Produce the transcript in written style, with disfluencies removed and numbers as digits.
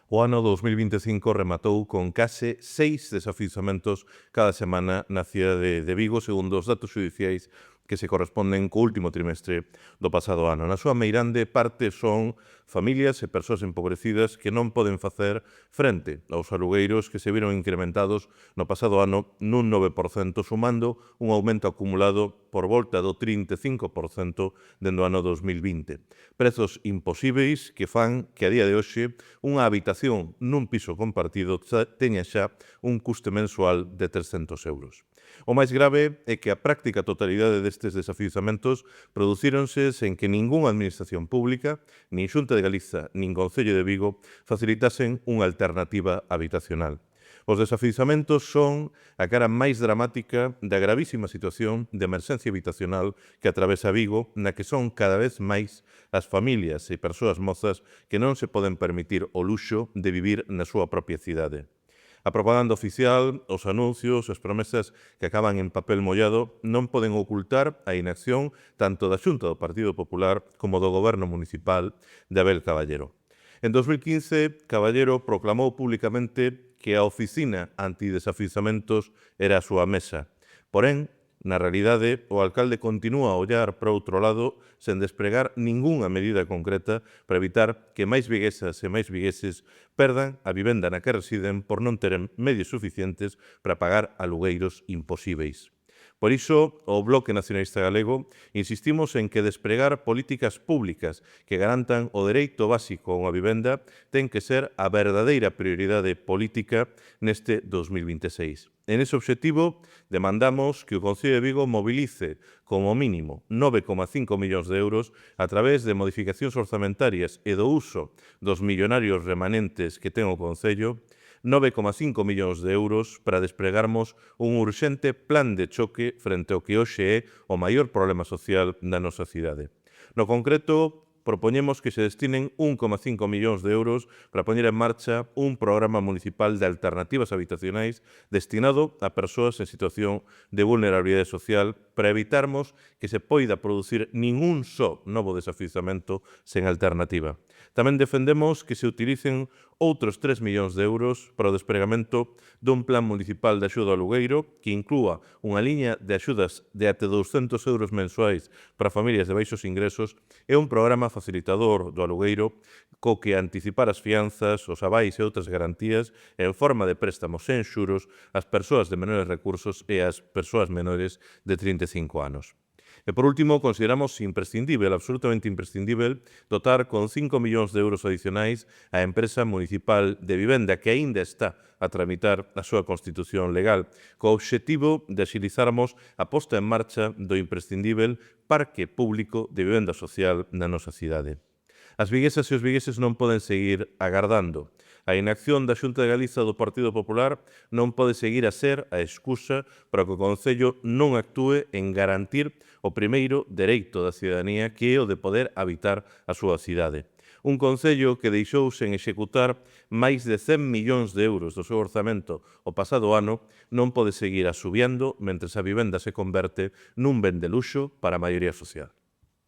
O ano 2025 rematou con case 6 desafiuzamentos cada semana na cidade de Vigo, segundo os datos xudiciais que se corresponden co último trimestre do pasado ano. Na súa meirande parte son familias e persoas empobrecidas que non poden facer frente aos alugueiros que se viron incrementados no pasado ano nun 9%, sumando un aumento acumulado por volta do 35% dende o ano 2020. Prezos imposíveis que fan que a día de hoxe unha habitación nun piso compartido teña xa un custe mensual de 300 euros. O máis grave é que a práctica totalidade destes desafiuzamentos producíronse sen que ningunha administración pública, nin Xunta de Galiza, nin Concello de Vigo, facilitasen unha alternativa habitacional. Os desafiuzamentos son a cara máis dramática da gravísima situación de emerxencia habitacional que atravesa Vigo, na que son cada vez máis as familias e persoas mozas que non se poden permitir o luxo de vivir na súa propia cidade. A propaganda oficial, os anuncios, as promesas que acaban en papel mollado non poden ocultar a inacción tanto da Xunta do Partido Popular como do Goberno Municipal de Abel Caballero. En 2015, Caballero proclamou públicamente que a oficina antidesafiuzamentos era a súa mesa. Porén, na realidade, o alcalde continúa a ollar para outro lado sen despregar ningunha medida concreta para evitar que máis viguesas e máis vigueses perdan a vivenda na que residen por non teren medios suficientes para pagar alugueiros imposíveis. Por iso, o Bloque Nacionalista Galego insistimos en que despregar políticas públicas que garantan o dereito básico a unha vivenda ten que ser a verdadeira prioridade política neste 2026. En ese obxectivo, demandamos que o Concello de Vigo movilice como mínimo 9,5 millóns de euros a través de modificacións orzamentarias e do uso dos millonarios remanentes que ten o Concello, 9,5 millóns de euros para despregarmos un urxente plan de choque frente ao que hoxe é o maior problema social da nosa cidade. No concreto, propoñemos que se destinen 1,5 millóns de euros para poñer en marcha un programa municipal de alternativas habitacionais destinado a persoas en situación de vulnerabilidade social para evitarmos que se poida producir ningún só novo desafiuzamento sen alternativa. Tamén defendemos que se utilicen outros 3 millóns de euros para o despregamento dun plan municipal de axuda ao alugueiro que inclúa unha liña de axudas de até 200 euros mensuais para familias de baixos ingresos e un programa facilitador do alugueiro co que anticipar as fianzas, os avais e outras garantías en forma de préstamos sen xuros ás persoas de menores recursos e ás persoas menores de 35 anos. E, por último, consideramos imprescindível, absolutamente imprescindível, dotar con 5 millóns de euros adicionais a empresa municipal de vivenda que aínda está a tramitar a súa constitución legal, co obxectivo de axilizarmos a posta en marcha do imprescindível parque público de vivenda social na nosa cidade. As viguesas e os vigueses non poden seguir agardando. A inacción da Xunta de Galiza do Partido Popular non pode seguir a ser a excusa para que o Concello non actúe en garantir o primeiro dereito da cidadanía, que é o de poder habitar a súa cidade. Un Concello que deixou sen executar máis de 100 millóns de euros do seu orzamento o pasado ano non pode seguir asubiando mentre a vivenda se converte nun ben de luxo para a maioría social.